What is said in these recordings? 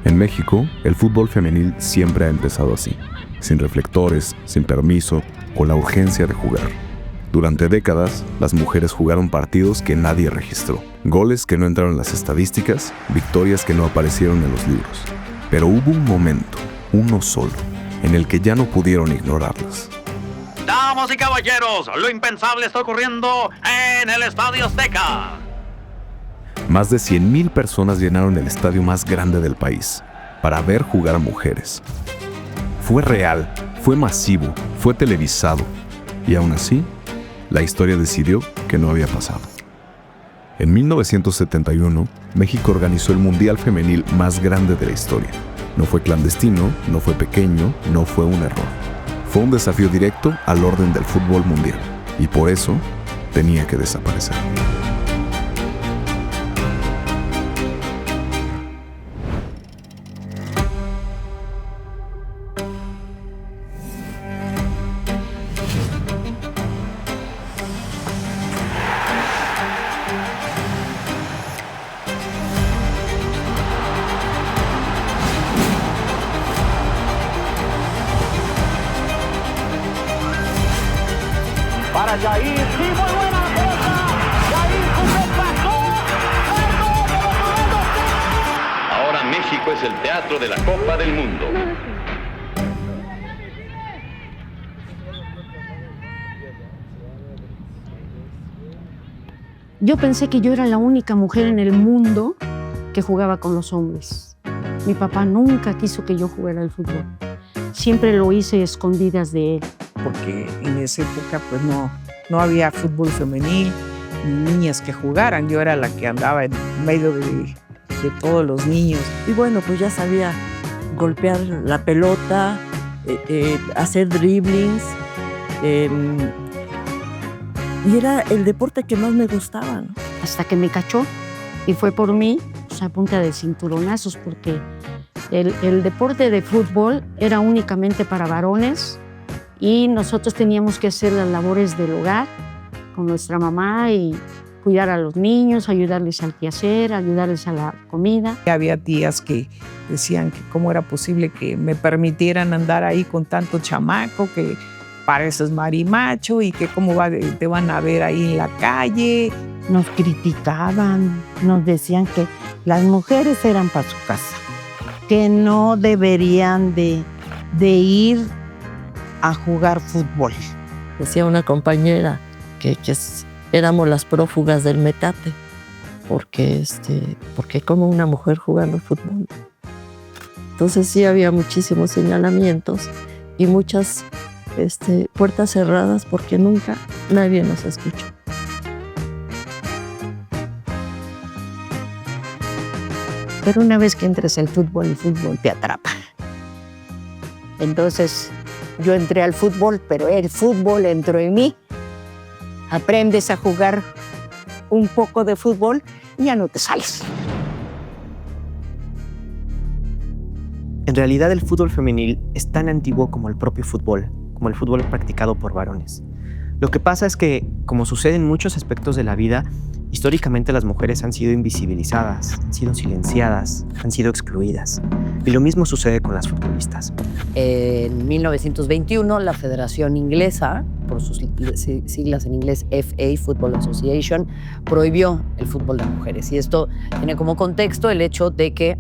En México, el fútbol femenil siempre ha empezado así, sin reflectores, sin permiso o la urgencia de jugar. Durante décadas, las mujeres jugaron partidos que nadie registró, goles que no entraron en las estadísticas, victorias que no aparecieron en los libros. Pero hubo un momento, uno solo, en el que ya no pudieron ignorarlas. Damas y caballeros, lo impensable está ocurriendo en el Estadio Azteca. Más de 100,000 personas llenaron el estadio más grande del país para ver jugar a mujeres. Fue real, fue masivo, fue televisado. Y aún así, la historia decidió que no había pasado. En 1971, México organizó el Mundial Femenil más grande de la historia. No fue clandestino, no fue pequeño, no fue un error. Fue un desafío directo al orden del fútbol mundial. Y por eso, tenía que desaparecer. Para Jair, sí, muy buena pelota. Jair con el pasó. Ahora México es el teatro de la Copa del Mundo. Yo pensé que yo era la única mujer en el mundo que jugaba con los hombres. Mi papá nunca quiso que yo jugara al fútbol. Siempre lo hice a escondidas de él. Porque en esa época pues no había fútbol femenil, ni niñas que jugaran. Yo era la que andaba en medio de todos los niños. Y bueno, pues ya sabía golpear la pelota, hacer driblings. Y era el deporte que más me gustaba, ¿no? Hasta que me cachó y fue por mí, a punta de cinturonazos, porque el deporte de fútbol era únicamente para varones. Y nosotros teníamos que hacer las labores del hogar con nuestra mamá y cuidar a los niños, ayudarles al quehacer, ayudarles a la comida. Había tías que decían que cómo era posible que me permitieran andar ahí con tanto chamaco, que pareces marimacho y que cómo te van a ver ahí en la calle. Nos criticaban, nos decían que las mujeres eran para su casa, que no deberían de ir a jugar fútbol. Decía una compañera que éramos las prófugas del metate, porque como una mujer jugando fútbol. Entonces sí había muchísimos señalamientos y muchas puertas cerradas porque nunca nadie nos escuchó. Pero una vez que entres al fútbol, el fútbol te atrapa. Entonces yo entré al fútbol, pero el fútbol entró en mí. Aprendes a jugar un poco de fútbol y ya no te sales. En realidad el fútbol femenil es tan antiguo como el propio fútbol, como el fútbol practicado por varones. Lo que pasa es que, como sucede en muchos aspectos de la vida, históricamente las mujeres han sido invisibilizadas, han sido silenciadas, han sido excluidas. Y lo mismo sucede con las futbolistas. En 1921, la Federación Inglesa, por sus siglas en inglés FA, Football Association, prohibió el fútbol de mujeres. Y esto tiene como contexto el hecho de que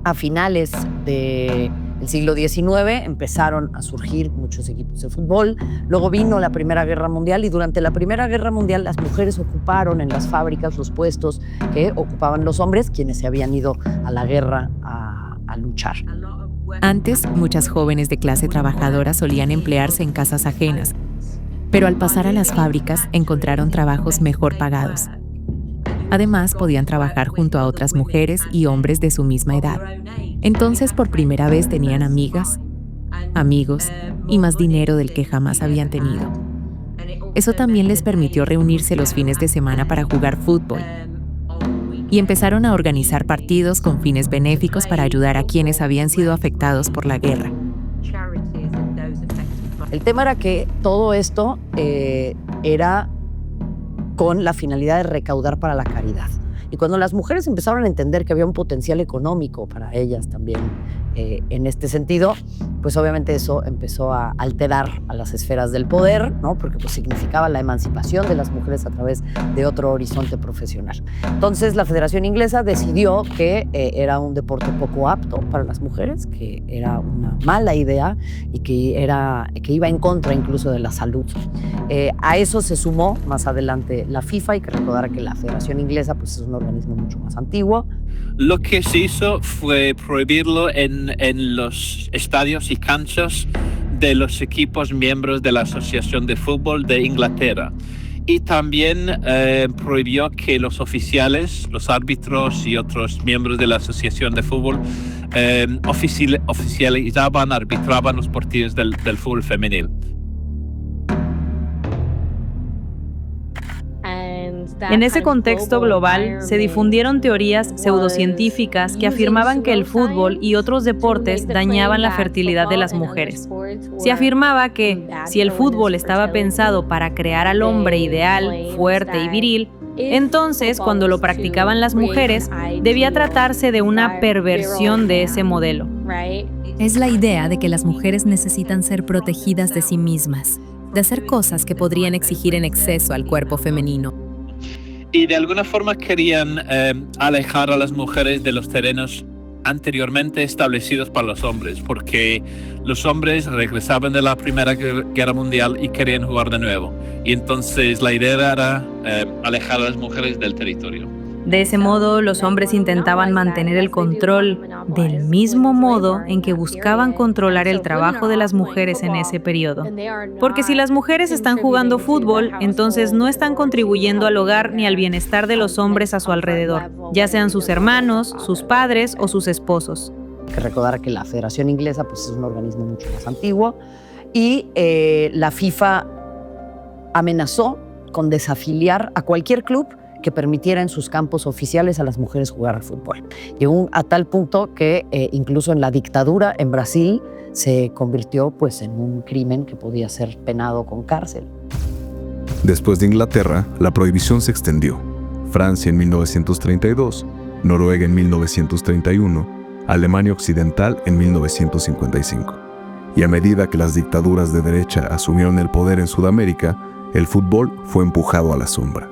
a finales del siglo XIX empezaron a surgir muchos equipos de fútbol. Luego vino la Primera Guerra Mundial y durante la Primera Guerra Mundial las mujeres ocuparon en las fábricas los puestos que ocupaban los hombres, quienes se habían ido a la guerra a luchar. Antes, muchas jóvenes de clase trabajadora solían emplearse en casas ajenas, pero al pasar a las fábricas encontraron trabajos mejor pagados. Además, podían trabajar junto a otras mujeres y hombres de su misma edad. Entonces, por primera vez tenían amigas, amigos y más dinero del que jamás habían tenido. Eso también les permitió reunirse los fines de semana para jugar fútbol. Y empezaron a organizar partidos con fines benéficos para ayudar a quienes habían sido afectados por la guerra. El tema era que todo esto era con la finalidad de recaudar para la caridad. Y cuando las mujeres empezaron a entender que había un potencial económico para ellas también en este sentido, pues obviamente eso empezó a alterar a las esferas del poder, ¿no? Porque pues significaba la emancipación de las mujeres a través de otro horizonte profesional. Entonces la Federación Inglesa decidió que era un deporte poco apto para las mujeres, que era una mala idea y que iba en contra incluso de la salud. A eso se sumó más adelante la FIFA. Hay que recordar que la Federación Inglesa pues, es un organismo mucho más antiguo. Lo que se hizo fue prohibirlo en los estadios y canchas de los equipos miembros de la Asociación de Fútbol de Inglaterra. Y también prohibió que los oficiales, los árbitros y otros miembros de la Asociación de Fútbol arbitraban los partidos del fútbol femenil. En ese contexto global, se difundieron teorías pseudocientíficas que afirmaban que el fútbol y otros deportes dañaban la fertilidad de las mujeres. Se afirmaba que, si el fútbol estaba pensado para crear al hombre ideal, fuerte y viril, entonces, cuando lo practicaban las mujeres, debía tratarse de una perversión de ese modelo. Es la idea de que las mujeres necesitan ser protegidas de sí mismas, de hacer cosas que podrían exigir en exceso al cuerpo femenino. Y de alguna forma querían alejar a las mujeres de los terrenos anteriormente establecidos para los hombres, porque los hombres regresaban de la Primera Guerra Mundial y querían jugar de nuevo. Y entonces la idea era alejar a las mujeres del territorio. De ese modo, los hombres intentaban mantener el control del mismo modo en que buscaban controlar el trabajo de las mujeres en ese periodo. Porque si las mujeres están jugando fútbol, entonces no están contribuyendo al hogar ni al bienestar de los hombres a su alrededor, ya sean sus hermanos, sus padres o sus esposos. Hay que recordar que la Federación Inglesa pues, es un organismo mucho más antiguo y la FIFA amenazó con desafiliar a cualquier club que permitiera en sus campos oficiales a las mujeres jugar al fútbol. Llegó a tal punto que incluso en la dictadura en Brasil se convirtió pues, en un crimen que podía ser penado con cárcel. Después de Inglaterra, la prohibición se extendió. Francia en 1932, Noruega en 1931, Alemania Occidental en 1955. Y a medida que las dictaduras de derecha asumieron el poder en Sudamérica, el fútbol fue empujado a la sombra.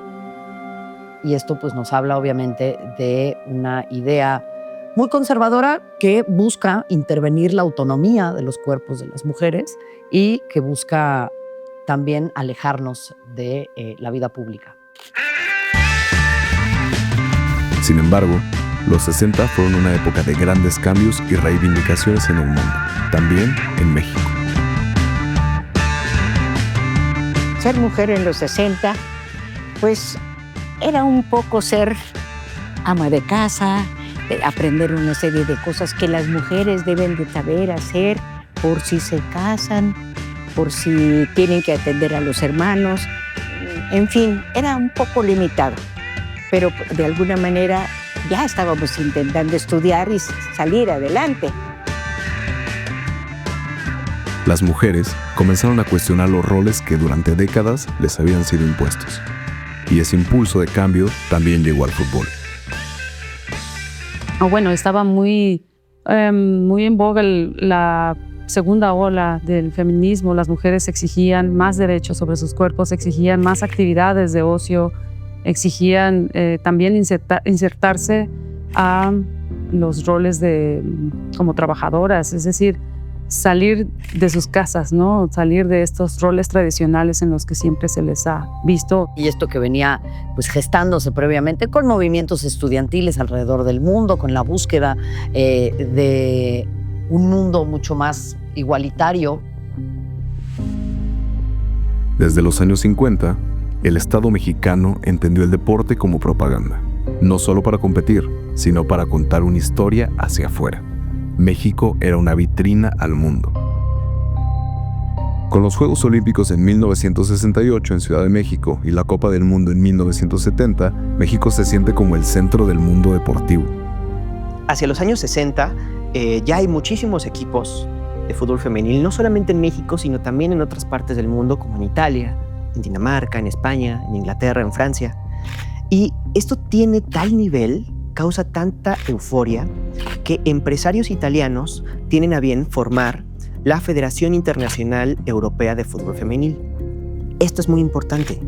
Y esto pues, nos habla obviamente de una idea muy conservadora que busca intervenir la autonomía de los cuerpos de las mujeres y que busca también alejarnos de la vida pública. Sin embargo, los 60 fueron una época de grandes cambios y reivindicaciones en el mundo, también en México. Ser mujer en los 60, pues era un poco ser ama de casa, de aprender una serie de cosas que las mujeres deben de saber hacer por si se casan, por si tienen que atender a los hermanos. En fin, era un poco limitado, pero de alguna manera ya estábamos intentando estudiar y salir adelante. Las mujeres comenzaron a cuestionar los roles que durante décadas les habían sido impuestos. Y ese impulso de cambio también llegó al fútbol. Bueno, estaba muy en boga la segunda ola del feminismo. Las mujeres exigían más derechos sobre sus cuerpos, exigían más actividades de ocio, exigían también insertarse a los roles como trabajadoras, es decir, salir de sus casas, ¿no? Salir de estos roles tradicionales en los que siempre se les ha visto. Y esto que venía pues, gestándose previamente con movimientos estudiantiles alrededor del mundo, con la búsqueda de un mundo mucho más igualitario. Desde los años 50, el Estado mexicano entendió el deporte como propaganda, no solo para competir, sino para contar una historia hacia afuera. México era una vitrina al mundo. Con los Juegos Olímpicos en 1968 en Ciudad de México y la Copa del Mundo en 1970, México se siente como el centro del mundo deportivo. Hacia los años 60 ya hay muchísimos equipos de fútbol femenil, no solamente en México, sino también en otras partes del mundo, como en Italia, en Dinamarca, en España, en Inglaterra, en Francia. Y esto tiene tal nivel, causa tanta euforia, que empresarios italianos tienen a bien formar la Federación Internacional Europea de Fútbol Femenil. Esto es muy importante,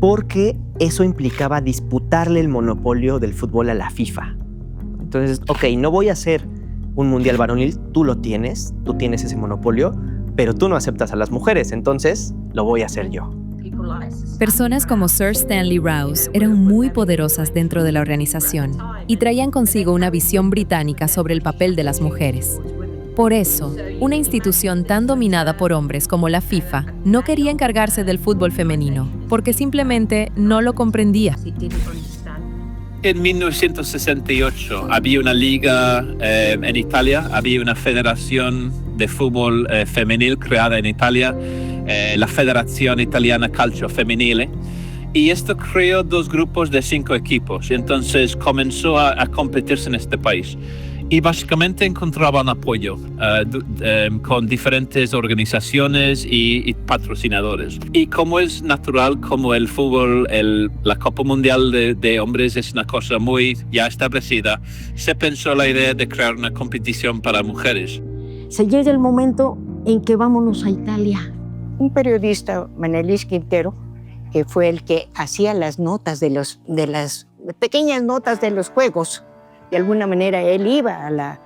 porque eso implicaba disputarle el monopolio del fútbol a la FIFA. Entonces, ok, no voy a hacer un mundial varonil, tú tienes ese monopolio, pero tú no aceptas a las mujeres, entonces lo voy a hacer yo. Personas como Sir Stanley Rouse eran muy poderosas dentro de la organización y traían consigo una visión británica sobre el papel de las mujeres. Por eso, una institución tan dominada por hombres como la FIFA no quería encargarse del fútbol femenino, porque simplemente no lo comprendía. En 1968 había una liga en Italia, había una federación de fútbol femenil creada en Italia, la Federación Italiana Calcio Femminile, y esto creó 2 grupos de 5 equipos, y entonces comenzó a competirse en este país. Y básicamente encontraban apoyo con diferentes organizaciones y patrocinadores. Y como es natural, como el fútbol, la Copa Mundial de Hombres es una cosa muy ya establecida, se pensó la idea de crear una competición para mujeres. Se llega el momento en que vámonos a Italia. Un periodista, Manelis Quintero, que fue el que hacía las notas de las pequeñas notas de los juegos. De alguna manera él iba a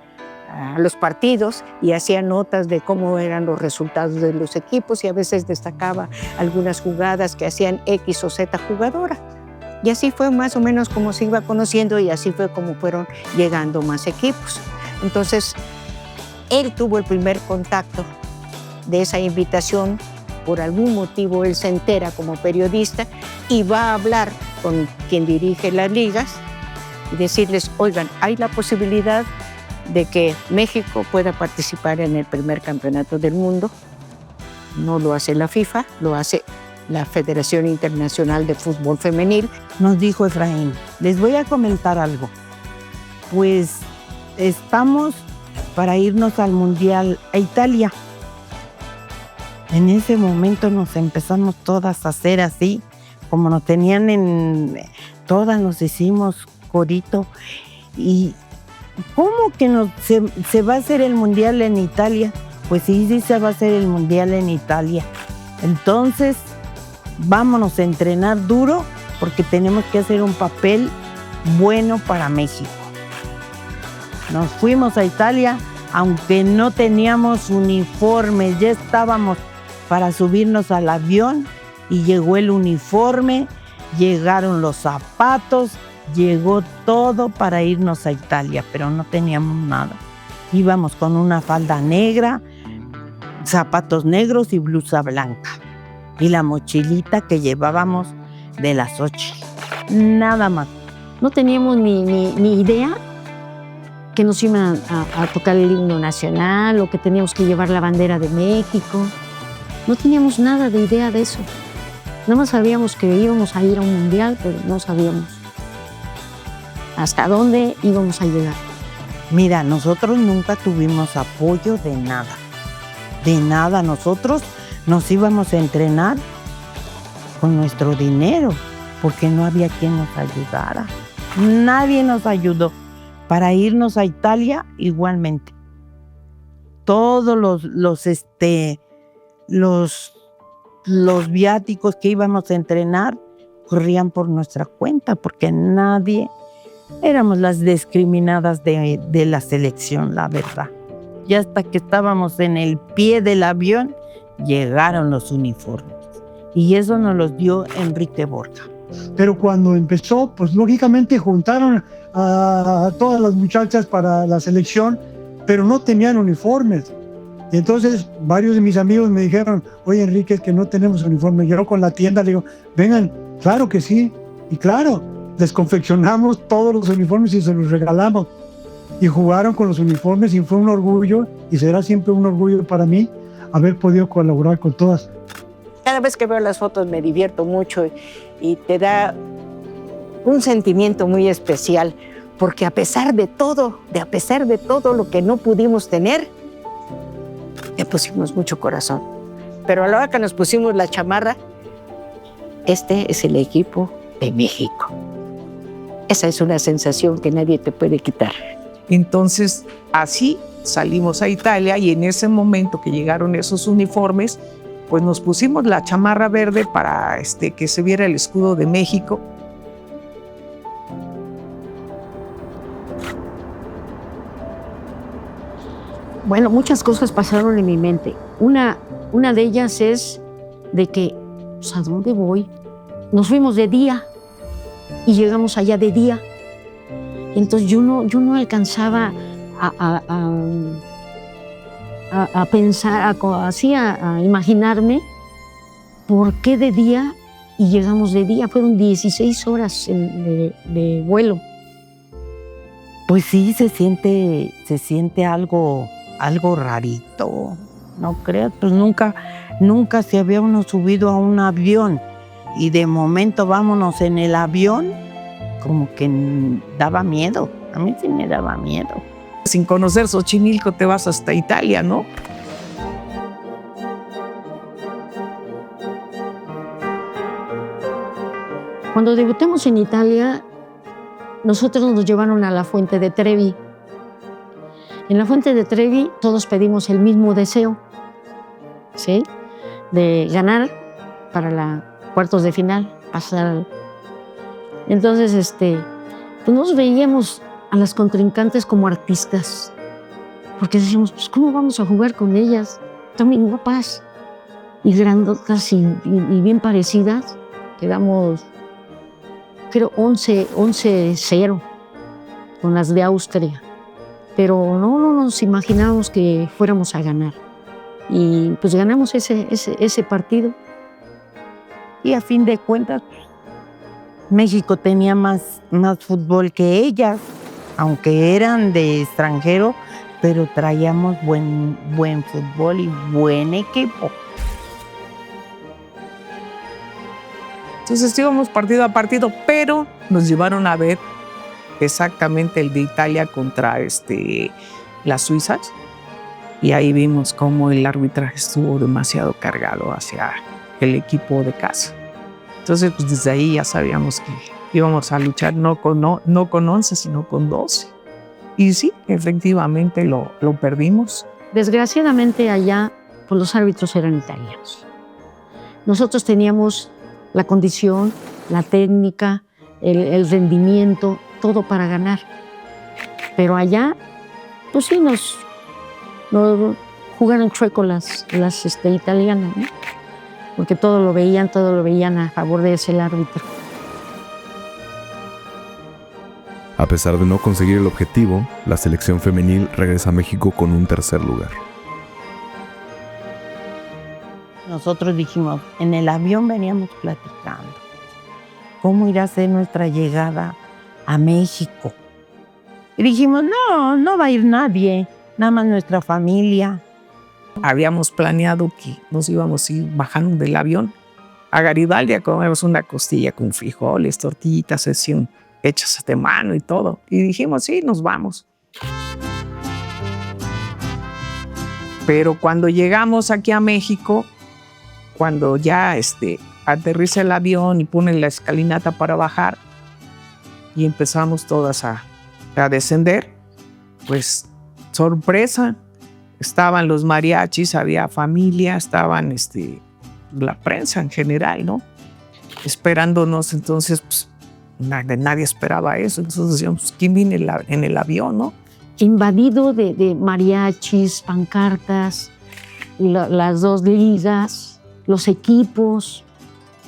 los partidos y hacía notas de cómo eran los resultados de los equipos y a veces destacaba algunas jugadas que hacían X o Z jugadora. Y así fue más o menos como se iba conociendo y así fue como fueron llegando más equipos. Entonces, él tuvo el primer contacto de esa invitación. Por algún motivo él se entera como periodista y va a hablar con quien dirige las ligas y decirles, oigan, hay la posibilidad de que México pueda participar en el primer campeonato del mundo. No lo hace la FIFA, lo hace la Federación Internacional de Fútbol Femenil. Nos dijo Efraín, les voy a comentar algo. Pues estamos para irnos al Mundial a Italia. En ese momento nos empezamos todas a hacer así, como nos tenían todas nos hicimos corito. ¿Y cómo que se va a hacer el Mundial en Italia? Pues sí se va a hacer el Mundial en Italia. Entonces, vámonos a entrenar duro porque tenemos que hacer un papel bueno para México. Nos fuimos a Italia, aunque no teníamos uniformes, ya estábamos para subirnos al avión y llegó el uniforme, llegaron los zapatos, llegó todo para irnos a Italia, pero no teníamos nada. Íbamos con una falda negra, zapatos negros y blusa blanca. Y la mochilita que llevábamos de las 8. Nada más. No teníamos ni idea que nos iban a tocar el himno nacional o que teníamos que llevar la bandera de México. No teníamos nada de idea de eso. Nada más sabíamos que íbamos a ir a un mundial, pero no sabíamos hasta dónde íbamos a llegar. Mira, nosotros nunca tuvimos apoyo de nada. De nada. Nosotros nos íbamos a entrenar con nuestro dinero, porque no había quien nos ayudara. Nadie nos ayudó. Para irnos a Italia, igualmente. Todos los viáticos que íbamos a entrenar corrían por nuestra cuenta, porque nadie, éramos las discriminadas de la selección, la verdad. Y hasta que estábamos en el pie del avión, llegaron los uniformes. Y eso nos los dio Enrique Borja. Pero cuando empezó, pues lógicamente juntaron a todas las muchachas para la selección, pero no tenían uniformes. Y entonces varios de mis amigos me dijeron, oye Enrique, es que no tenemos uniformes. Yo con la tienda le digo, vengan, claro que sí. Y claro, les confeccionamos todos los uniformes y se los regalamos. Y jugaron con los uniformes y fue un orgullo, y será siempre un orgullo para mí haber podido colaborar con todas. Cada vez que veo las fotos me divierto mucho y te da un sentimiento muy especial, porque a pesar de todo lo que no pudimos tener, le pusimos mucho corazón. Pero a la hora que nos pusimos la chamarra, este es el equipo de México. Esa es una sensación que nadie te puede quitar. Entonces, así salimos a Italia y en ese momento que llegaron esos uniformes, pues nos pusimos la chamarra verde para que se viera el escudo de México. Bueno, muchas cosas pasaron en mi mente. Una de ellas es de que, pues, ¿a dónde voy? Nos fuimos de día y llegamos allá de día. Y entonces yo no alcanzaba a pensar, a imaginarme por qué de día y llegamos de día. Fueron 16 horas de vuelo. Pues sí, se siente algo rarito, no creas, pues nunca se había uno subido a un avión y de momento vámonos en el avión, como que daba miedo, a mí sí me daba miedo. Sin conocer Xochimilco te vas hasta Italia, ¿no? Cuando debutamos en Italia, nosotros nos llevaron a la Fuente de Trevi. En la Fuente de Trevi todos pedimos el mismo deseo, ¿sí? De ganar para los cuartos de final, pasar. Entonces, pues nos veíamos a las contrincantes como artistas, porque decíamos, pues, ¿cómo vamos a jugar con ellas? Están bien guapas y grandotas y bien parecidas. Quedamos, creo, 11-0 con las de Austria. Pero no nos imaginábamos que fuéramos a ganar. Y pues ganamos ese partido. Y a fin de cuentas, México tenía más fútbol que ellas, aunque eran de extranjero, pero traíamos buen fútbol y buen equipo. Entonces íbamos partido a partido, pero nos llevaron a ver exactamente el de Italia contra las suizas. Y ahí vimos cómo el arbitraje estuvo demasiado cargado hacia el equipo de casa. Entonces, pues desde ahí ya sabíamos que íbamos a luchar no con 11, sino con 12. Y sí, efectivamente lo perdimos. Desgraciadamente allá, pues los árbitros eran italianos. Nosotros teníamos la condición, la técnica, el rendimiento, todo para ganar. Pero allá, pues sí, nos jugaron chueco las italianas, ¿no? Porque todo lo veían a favor de ese árbitro. A pesar de no conseguir el objetivo, la selección femenil regresa a México con un tercer lugar. Nosotros dijimos, en el avión veníamos platicando, ¿cómo irá a ser nuestra llegada a México? Y dijimos, no va a ir nadie, nada más nuestra familia. Habíamos planeado que nos íbamos a ir bajando del avión a Garibaldi a comernos una costilla con frijoles, tortillitas así hechas de mano y todo. Y dijimos, sí, nos vamos. Pero cuando llegamos aquí a México, cuando ya aterriza el avión y pone la escalinata para bajar y empezamos todas a descender, pues sorpresa, estaban los mariachis, había familia, estaban la prensa en general, ¿no? Esperándonos. Entonces, pues, nadie esperaba eso. Entonces decíamos, ¿quién viene en el avión, no? Invadido de mariachis, pancartas, las dos ligas, los equipos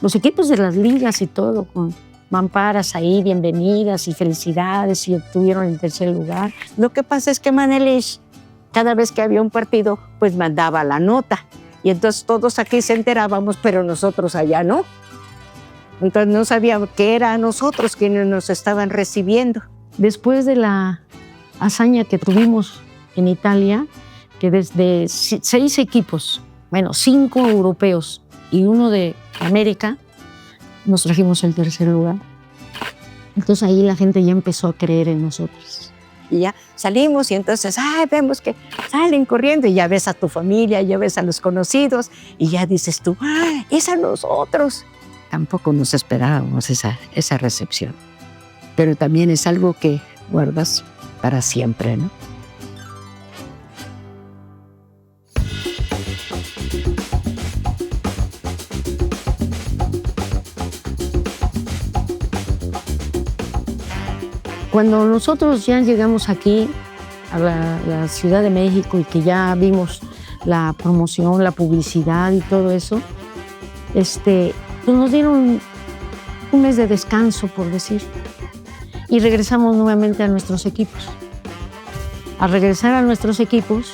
de las ligas y todo, con mamparas ahí, bienvenidas y felicidades, y obtuvieron el tercer lugar. Lo que pasa es que Manelich, cada vez que había un partido, pues mandaba la nota. Y entonces todos aquí se enterábamos, pero nosotros allá no. Entonces no sabíamos que era a nosotros quienes nos estaban recibiendo. Después de la hazaña que tuvimos en Italia, que desde 6 equipos, 5 europeos y 1 de América, nos trajimos el tercer lugar. Entonces ahí la gente ya empezó a creer en nosotros. Y ya salimos y entonces vemos que salen corriendo y ya ves a tu familia, ya ves a los conocidos y ya dices tú, es a nosotros. tampoco nos esperábamos esa recepción. Pero también es algo que guardas para siempre, ¿no? Cuando nosotros ya llegamos aquí a la Ciudad de México y que ya vimos la promoción, la publicidad y todo eso, pues nos dieron un mes de descanso, por decir, y regresamos nuevamente a nuestros equipos. Al regresar a nuestros equipos,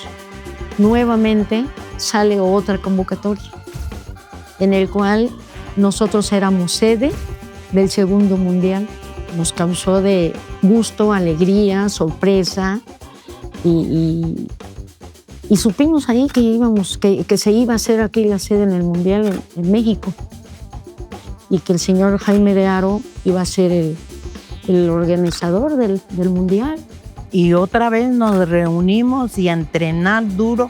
nuevamente sale otra convocatoria, en el cual nosotros éramos sede del segundo mundial. Nos causó de gusto, alegría, sorpresa y supimos ahí que se iba a hacer aquí la sede en el Mundial en México y que el señor Jaime de Haro iba a ser el organizador del Mundial. Y otra vez nos reunimos y a entrenar duro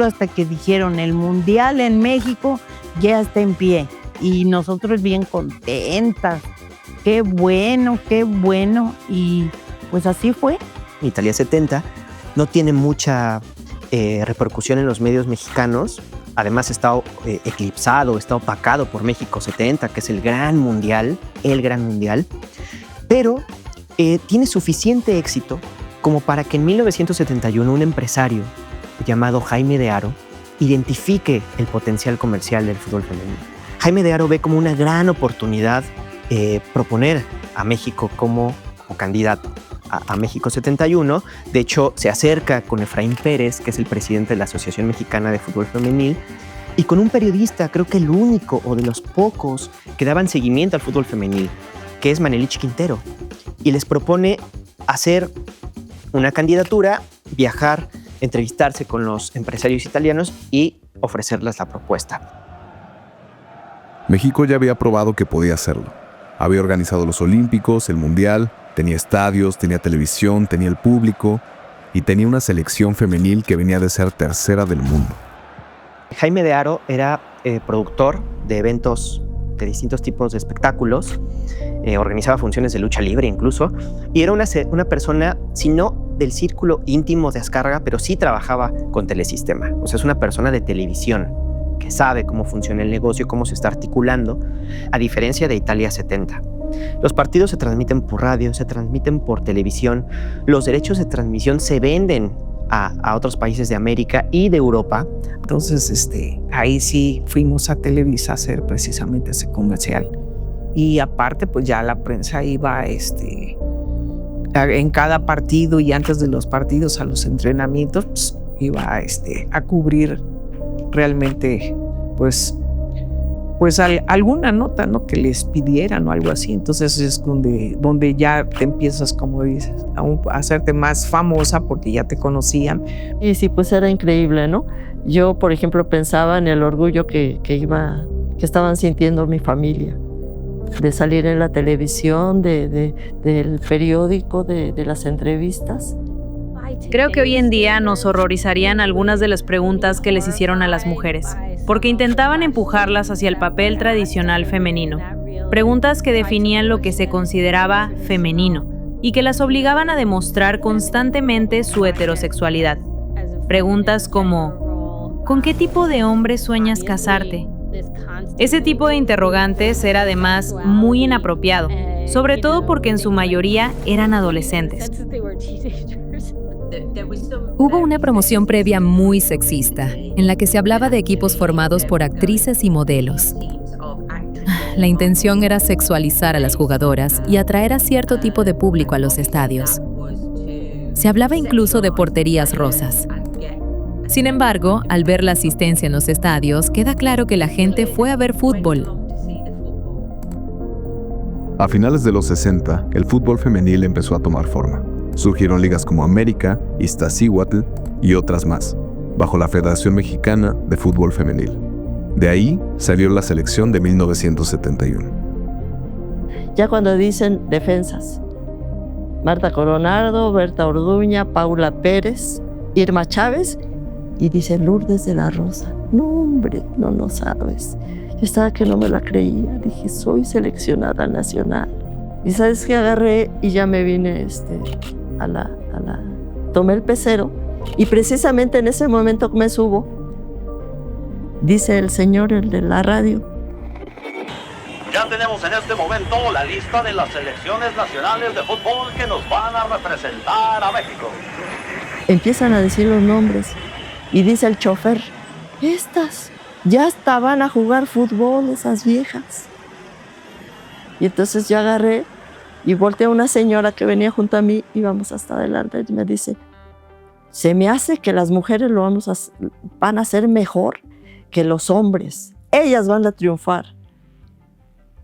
hasta que dijeron el Mundial en México ya está en pie. Y nosotros bien contentas. Qué bueno. Y pues así fue. Italia 70 no tiene mucha repercusión en los medios mexicanos. Además está eclipsado, está opacado por México 70, que es el gran mundial. Pero tiene suficiente éxito como para que en 1971 un empresario llamado Jaime de Haro identifique el potencial comercial del fútbol femenino. Jaime de Haro ve como una gran oportunidad proponer a México como candidato a México 71. De hecho, se acerca con Efraín Pérez, que es el presidente de la Asociación Mexicana de Fútbol Femenil, y con un periodista, creo que el único o de los pocos que daban seguimiento al fútbol femenil, que es Manelich Quintero. Y les propone hacer una candidatura, viajar, entrevistarse con los empresarios italianos y ofrecerles la propuesta. México ya había probado que podía hacerlo. Había organizado los Olímpicos, el Mundial, tenía estadios, tenía televisión, tenía el público y tenía una selección femenil que venía de ser tercera del mundo. Jaime de Haro era productor de eventos de distintos tipos de espectáculos, organizaba funciones de lucha libre incluso, y era una persona, si no del círculo íntimo de Azcárraga, pero sí trabajaba con Telesistema. O sea, es una persona de televisión que sabe cómo funciona el negocio, cómo se está articulando, a diferencia de Italia 70. Los partidos se transmiten por radio, se transmiten por televisión, los derechos de transmisión se venden a otros países de América y de Europa. Entonces, ahí sí fuimos a Televisa a hacer precisamente ese comercial. Y aparte, pues ya la prensa iba en cada partido y antes de los partidos a los entrenamientos, pues, iba a cubrir realmente, pues alguna nota, ¿no?, que les pidieran o algo así. Entonces es donde ya te empiezas, como dices, a hacerte más famosa porque ya te conocían. Y sí, pues era increíble, ¿no? Yo, por ejemplo, pensaba en el orgullo que estaban sintiendo mi familia, de salir en la televisión, del periódico, de las entrevistas. Creo que hoy en día nos horrorizarían algunas de las preguntas que les hicieron a las mujeres, porque intentaban empujarlas hacia el papel tradicional femenino. Preguntas que definían lo que se consideraba femenino y que las obligaban a demostrar constantemente su heterosexualidad. Preguntas como, ¿con qué tipo de hombre sueñas casarte? Ese tipo de interrogantes era además muy inapropiado, sobre todo porque en su mayoría eran adolescentes. Hubo una promoción previa muy sexista, en la que se hablaba de equipos formados por actrices y modelos. La intención era sexualizar a las jugadoras y atraer a cierto tipo de público a los estadios. Se hablaba incluso de porterías rosas. Sin embargo, al ver la asistencia en los estadios, queda claro que la gente fue a ver fútbol. A finales de los 60, el fútbol femenil empezó a tomar forma. Surgieron ligas como América, Iztaccíhuatl y otras más, bajo la Federación Mexicana de Fútbol Femenil. De ahí salió la selección de 1971. Ya cuando dicen defensas, Marta Coronado, Berta Orduña, Paula Pérez, Irma Chávez, y dicen Lourdes de la Rosa. No, hombre, no sabes. estaba que no me la creía. Dije, soy seleccionada nacional. Y sabes que agarré y ya me vine tomé el pecero y precisamente en ese momento que me subo, dice el señor, el de la radio. Ya tenemos en este momento la lista de las selecciones nacionales de fútbol que nos van a representar a México. Empiezan a decir los nombres y dice el chofer, estas ya estaban a jugar fútbol, esas viejas. Y entonces yo agarré y volteé a una señora que venía junto a mí, íbamos hasta adelante, y me dice, se me hace que las mujeres van a ser mejor que los hombres. Ellas van a triunfar.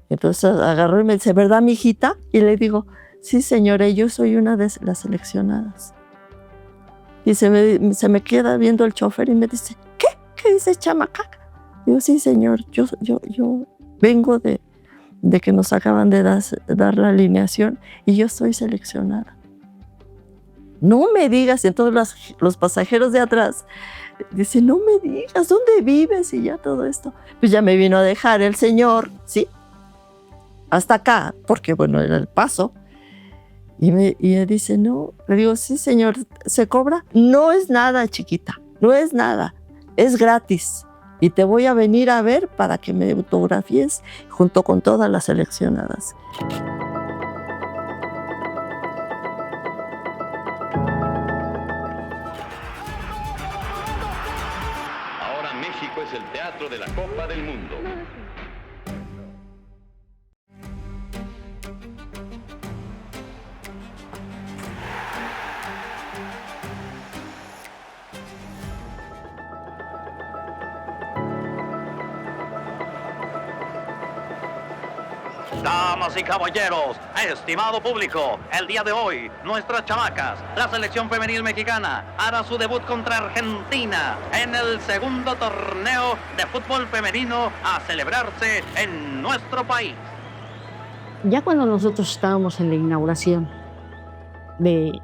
Entonces agarró y me dice, ¿verdad, mijita? Y le digo, sí, señora, yo soy una de las seleccionadas. Y se me queda viendo el chofer y me dice, ¿qué? ¿Qué dice chamaca? Digo, sí, señor, yo vengo de que nos acaban de dar la alineación y yo estoy seleccionada. No me digas. Y entonces los pasajeros de atrás dicen, no me digas, ¿dónde vives? Y ya todo esto. Pues ya me vino a dejar el señor, ¿sí? Hasta acá, porque bueno, era el paso. Y me dice, no. Le digo, sí, señor, ¿se cobra? No es nada, chiquita, no es nada, es gratis. Y te voy a venir a ver para que me autografíes junto con todas las seleccionadas. Ahora México es el teatro de la Copa del Mundo. Damas y caballeros, estimado público, el día de hoy, nuestras chamacas, la selección femenil mexicana, hará su debut contra Argentina en el segundo torneo de fútbol femenino a celebrarse en nuestro país. Ya cuando nosotros estábamos en la inauguración del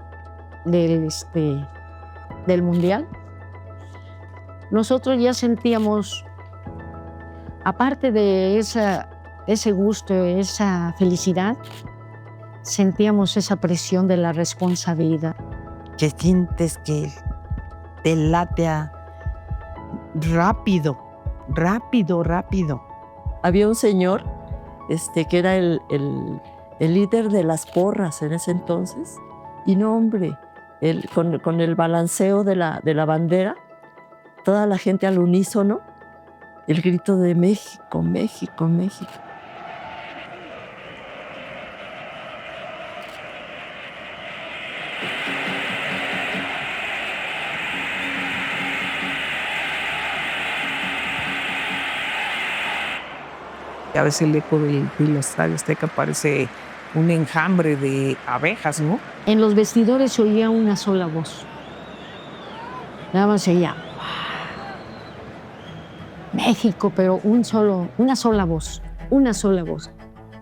Mundial, nosotros ya sentíamos, aparte de ese gusto, esa felicidad, sentíamos esa presión de la responsabilidad. Que sientes que te late rápido. Había un señor que era el líder de las porras en ese entonces, y no, hombre, con el balanceo de la bandera, toda la gente al unísono, el grito de México, México, México. A veces el eco del Estadio Azteca parece un enjambre de abejas, ¿no? En los vestidores se oía una sola voz. Nada más se oía México, pero una sola voz.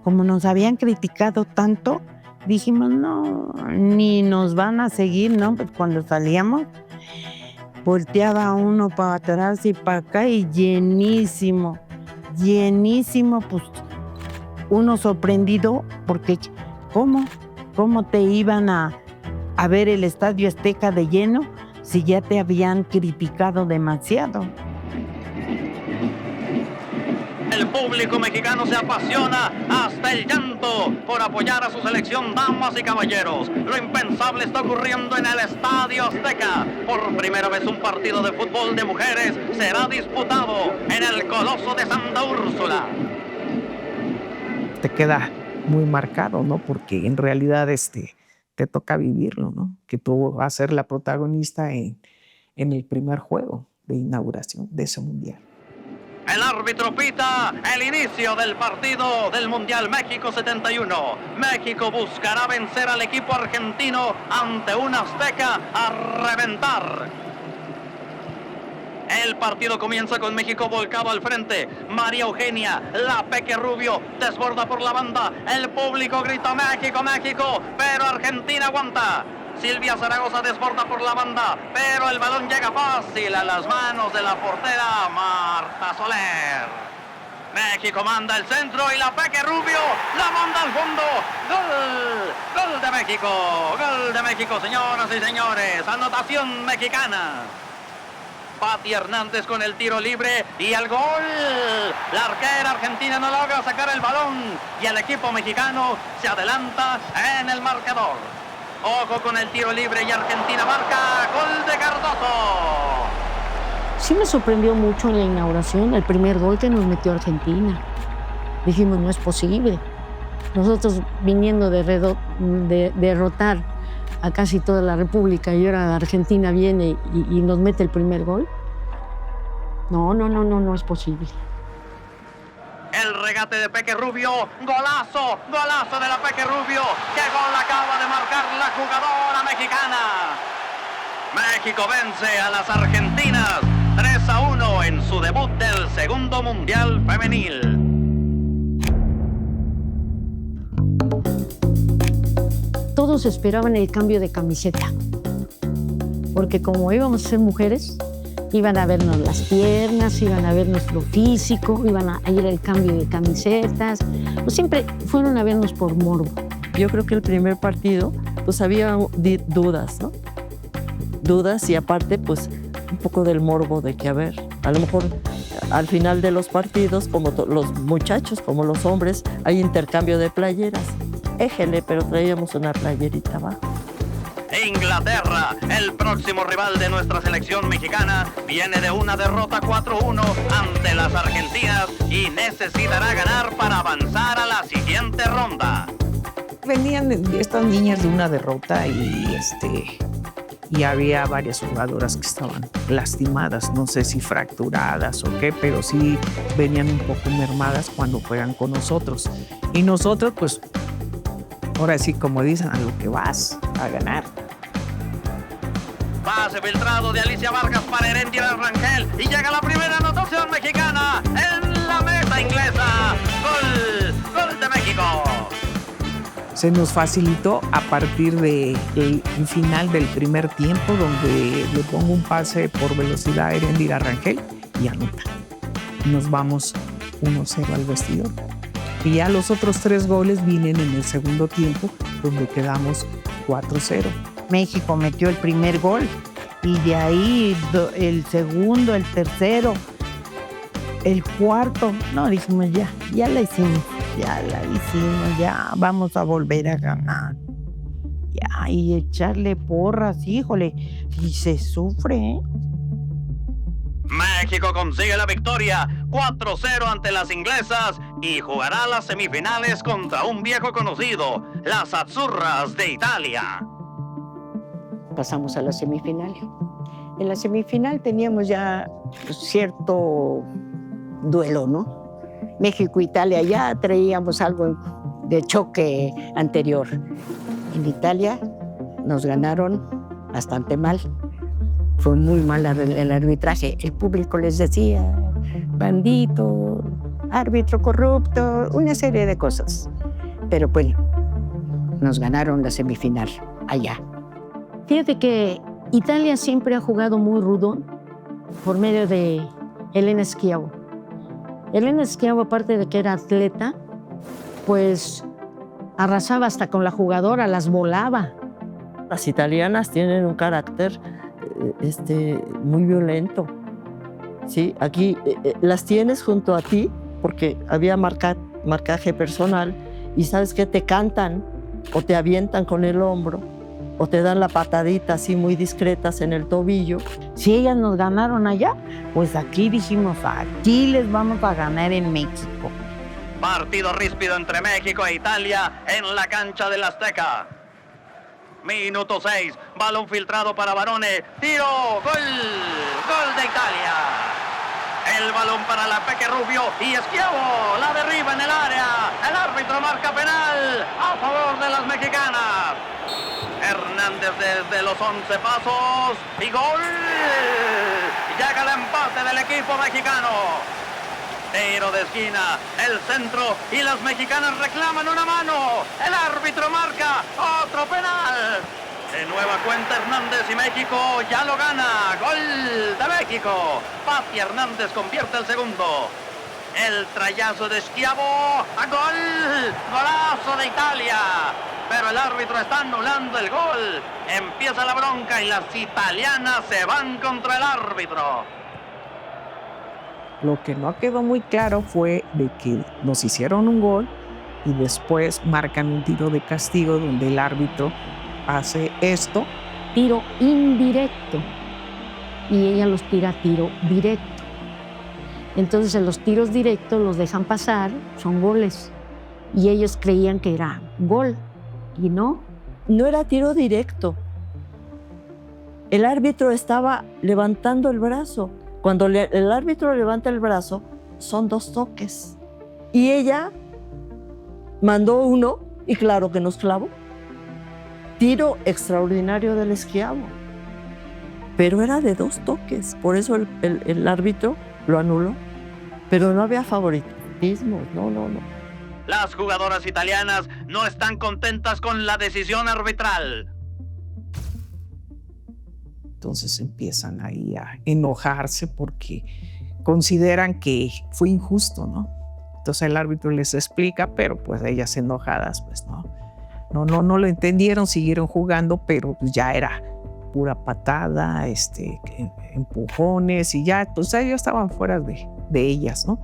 Como nos habían criticado tanto, dijimos, no, ni nos van a seguir, ¿no? Pues cuando salíamos, volteaba uno para atrás y para acá y llenísimo, pues uno sorprendido porque ¿cómo te iban a ver el Estadio Azteca de lleno si ya te habían criticado demasiado? El público mexicano se apasiona hasta el llanto por apoyar a su selección, damas y caballeros. Lo impensable está ocurriendo en el Estadio Azteca. Por primera vez un partido de fútbol de mujeres será disputado en el Coloso de Santa Úrsula. Te queda muy marcado, ¿no? Porque en realidad te toca vivirlo, ¿no? Que tú vas a ser la protagonista en el primer juego de inauguración de ese mundial. El árbitro pita el inicio del partido del Mundial México 71. México buscará vencer al equipo argentino ante una Azteca a reventar. El partido comienza con México volcado al frente. María Eugenia, la Peque Rubio, desborda por la banda. El público grita México, México, pero Argentina aguanta. Silvia Zaragoza desborda por la banda, pero el balón llega fácil a las manos de la portera Marta Soler. México manda el centro y la Peque Rubio la manda al fondo. ¡Gol! ¡Gol de México! ¡Gol de México, señoras y señores! Anotación mexicana. Pati Hernández con el tiro libre y el gol. La arquera argentina no logra sacar el balón y el equipo mexicano se adelanta en el marcador. Ojo con el tiro libre y Argentina marca gol de Cardoso. Sí me sorprendió mucho en la inauguración el primer gol que nos metió Argentina. Dijimos, no es posible. Nosotros viniendo de derrotar a casi toda la República y ahora Argentina viene y nos mete el primer gol. No es posible. El regate de Peque Rubio, golazo de la Peque Rubio. ¡Qué gol acaba de marcar la jugadora mexicana! México vence a las argentinas 3-1 en su debut del segundo Mundial Femenil. Todos esperaban el cambio de camiseta, porque como íbamos a ser mujeres, iban a vernos las piernas, iban a ver nuestro físico, iban a ir al cambio de camisetas. Pues siempre fueron a vernos por morbo. Yo creo que el primer partido, pues había dudas, ¿no? Dudas y aparte, pues un poco del morbo de que, a ver, a lo mejor al final de los partidos, como los muchachos, como los hombres, hay intercambio de playeras. Éjele, pero traíamos una playerita abajo. Inglaterra, el próximo rival de nuestra selección mexicana, viene de una derrota 4-1 ante las argentinas y necesitará ganar para avanzar a la siguiente ronda. Venían estas niñas de una derrota y había varias jugadoras que estaban lastimadas, no sé si fracturadas o qué, pero sí venían un poco mermadas cuando juegan con nosotros. Y nosotros, pues, ahora sí, como dicen, a lo que vas a ganar. Pase filtrado de Alicia Vargas para Erendira Rangel y llega la primera anotación mexicana en la meta inglesa. ¡Gol de México! Se nos facilitó a partir del final del primer tiempo, donde le pongo un pase por velocidad a Erendira Rangel y anota. Nos vamos 1-0 al vestidor. Y ya los otros 3 goles vienen en el segundo tiempo, donde quedamos 4-0. México metió el primer gol y de ahí el segundo, el tercero, el cuarto. No, dijimos ya la hicimos, ya vamos a volver a ganar. Ya, y echarle porras, híjole, y se sufre, ¿eh? México consigue la victoria 4-0 ante las inglesas y jugará las semifinales contra un viejo conocido, las Azzurras de Italia. Pasamos a la semifinal. En la semifinal teníamos ya cierto duelo, ¿no? México-Italia, ya traíamos algo de choque anterior. En Italia nos ganaron bastante mal. Fue muy mal el arbitraje. El público les decía, bandito, árbitro corrupto, una serie de cosas. Pero bueno, nos ganaron la semifinal allá. Fíjate que Italia siempre ha jugado muy rudo por medio de Elena Schiavo. Elena Schiavo, aparte de que era atleta, pues arrasaba hasta con la jugadora, las volaba. Las italianas tienen un carácter muy violento. ¿Sí? Aquí las tienes junto a ti porque había marcaje personal y sabes que te cantan o te avientan con el hombro o te dan la patadita así muy discretas en el tobillo. Si ellas nos ganaron allá, pues aquí dijimos, aquí les vamos a ganar en México. Partido ríspido entre México e Italia en la cancha del Azteca. Minuto 6, balón filtrado para Barone, tiro, gol de Italia. El balón para la Peque Rubio y Schiavo la derriba en el área. El árbitro marca penal a favor de las mexicanas. Hernández desde los 11 pasos y gol. Llega el empate del equipo mexicano. Tiro de esquina, el centro y las mexicanas reclaman una mano. El árbitro marca otro penal. De nueva cuenta Hernández y México ya lo gana. Gol de México. Pati Hernández convierte el segundo. El trayazo de Schiavo. ¡A gol! ¡Golazo de Italia! Pero el árbitro está anulando el gol. Empieza la bronca y las italianas se van contra el árbitro. Lo que no quedó muy claro fue de que nos hicieron un gol y después marcan un tiro de castigo donde el árbitro hace esto. Tiro indirecto. Y ella los tira a tiro directo. Entonces en los tiros directos los dejan pasar, son goles. Y ellos creían que era gol. Y no. No era tiro directo. El árbitro estaba levantando el brazo. Cuando el árbitro levanta el brazo, son 2 toques. Y ella mandó uno, y claro que nos clavó. Tiro extraordinario del Schiavo. Pero era de 2 toques, por eso el árbitro lo anuló. Pero no había favoritismo, no. Las jugadoras italianas no están contentas con la decisión arbitral. Entonces empiezan ahí a enojarse porque consideran que fue injusto, ¿no? Entonces el árbitro les explica, pero pues ellas enojadas, pues no lo entendieron, siguieron jugando, pero pues ya era pura patada, empujones y ya, pues ellos estaban fuera de ellas, ¿no?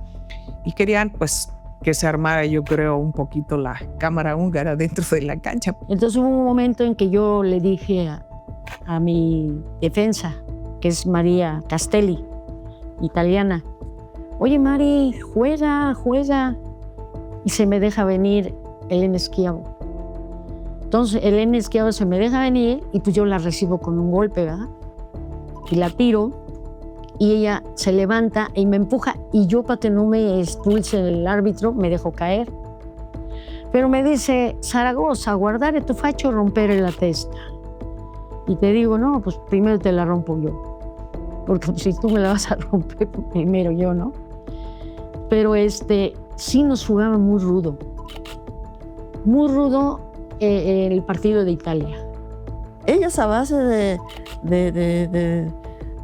Y querían pues que se armara, yo creo, un poquito la cámara húngara dentro de la cancha. Entonces hubo un momento en que yo le dije a mi defensa, que es María Castelli, italiana, oye Mari, juega. Y se me deja venir Elena Schiavo. Entonces Elena Schiavo se me deja venir y pues yo la recibo con un golpe, ¿verdad? Y la tiro y ella se levanta y me empuja y yo para que no me expulse el árbitro me dejo caer. Pero me dice, Zaragoza, guardare tu faccio rompere la testa. Y te digo, no, pues primero te la rompo yo. Porque pues, si tú me la vas a romper, primero yo, ¿no? Pero sí nos jugaba muy rudo. Muy rudo el partido de Italia. Ellas a base de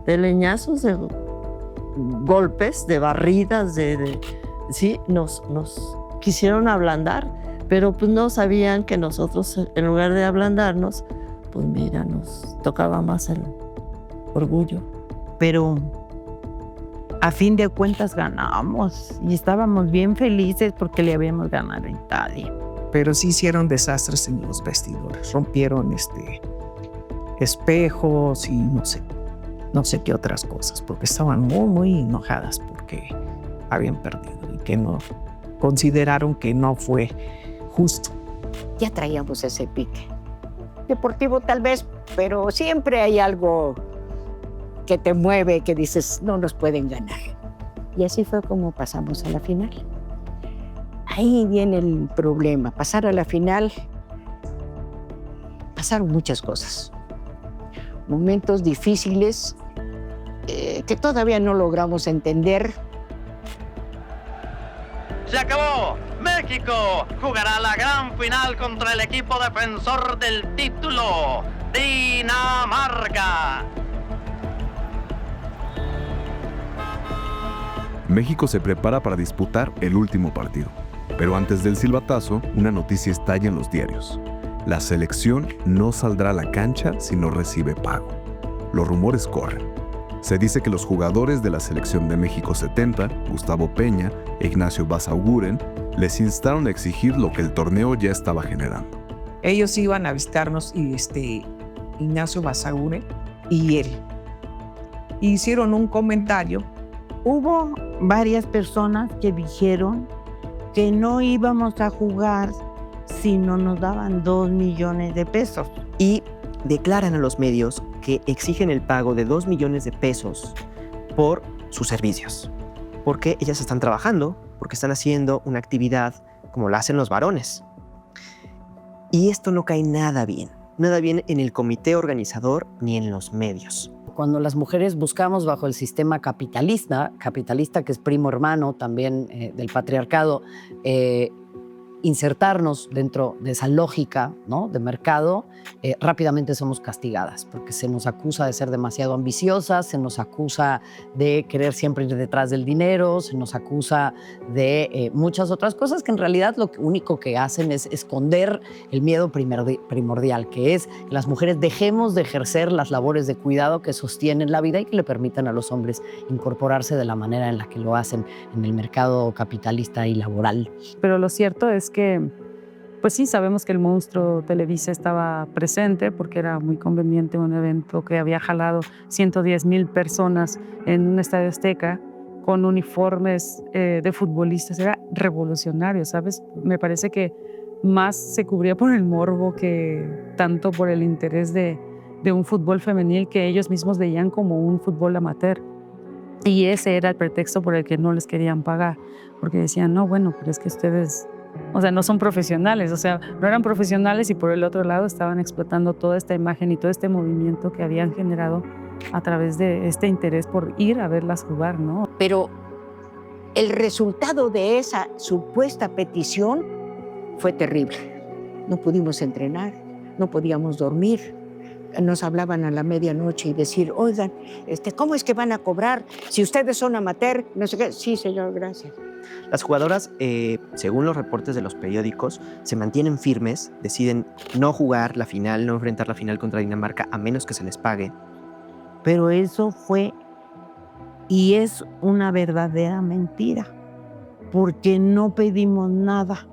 leñazos, de golpes, de barridas, sí, nos quisieron ablandar, pero pues no sabían que nosotros, en lugar de ablandarnos, pues mira, nos tocaba más el orgullo. Pero a fin de cuentas ganamos y estábamos bien felices porque le habíamos ganado a Italia. Pero sí hicieron desastres en los vestidores, rompieron espejos y no sé qué otras cosas, porque estaban muy enojadas porque habían perdido y que no consideraron que no fue justo. Ya traíamos ese pique. Deportivo tal vez, pero siempre hay algo que te mueve, que dices, no nos pueden ganar. Y así fue como pasamos a la final. Ahí viene el problema. Pasar a la final, pasaron muchas cosas. Momentos difíciles que todavía no logramos entender. Se acabó. México jugará la gran final contra el equipo defensor del título, Dinamarca. México se prepara para disputar el último partido. Pero antes del silbatazo, una noticia estalla en los diarios. La selección no saldrá a la cancha si no recibe pago. Los rumores corren. Se dice que los jugadores de la selección de México 70, Gustavo Peña e Ignacio Basaguren, les instaron a exigir lo que el torneo ya estaba generando. Ellos iban a visitarnos y Ignacio Basaguren y él. Hicieron un comentario. Hubo varias personas que dijeron que no íbamos a jugar si no nos daban 2 millones de pesos. Y declaran a los medios que exigen el pago de 2 millones de pesos por sus servicios. Porque ellas están trabajando, porque están haciendo una actividad como la hacen los varones. Y esto no cae nada bien en el comité organizador ni en los medios. Cuando las mujeres buscamos bajo el sistema capitalista que es primo hermano también del patriarcado, insertarnos dentro de esa lógica, ¿no?, de mercado, rápidamente somos castigadas porque se nos acusa de ser demasiado ambiciosas, se nos acusa de querer siempre ir detrás del dinero, se nos acusa de muchas otras cosas que en realidad lo único que hacen es esconder el miedo primordial, que es que las mujeres dejemos de ejercer las labores de cuidado que sostienen la vida y que le permitan a los hombres incorporarse de la manera en la que lo hacen en el mercado capitalista y laboral. Pero lo cierto es que, pues sí, sabemos que el monstruo Televisa estaba presente porque era muy conveniente un evento que había jalado 110,000 personas en un estadio Azteca con uniformes de futbolistas. Era revolucionario, ¿sabes? Me parece que más se cubría por el morbo que tanto por el interés de un fútbol femenil que ellos mismos veían como un fútbol amateur. Y ese era el pretexto por el que no les querían pagar, porque decían, no, bueno, pero es que ustedes, o sea, no son profesionales, o sea, no eran profesionales y por el otro lado estaban explotando toda esta imagen y todo este movimiento que habían generado a través de este interés por ir a verlas jugar, ¿no? Pero el resultado de esa supuesta petición fue terrible. No pudimos entrenar, no podíamos dormir. Nos hablaban a la medianoche y decir, oigan, ¿cómo es que van a cobrar si ustedes son amateur? No sé qué. Sí, señor, gracias. Las jugadoras, según los reportes de los periódicos, se mantienen firmes, deciden no jugar la final, no enfrentar la final contra Dinamarca a menos que se les pague. Pero eso fue y es una verdadera mentira, porque no pedimos nada.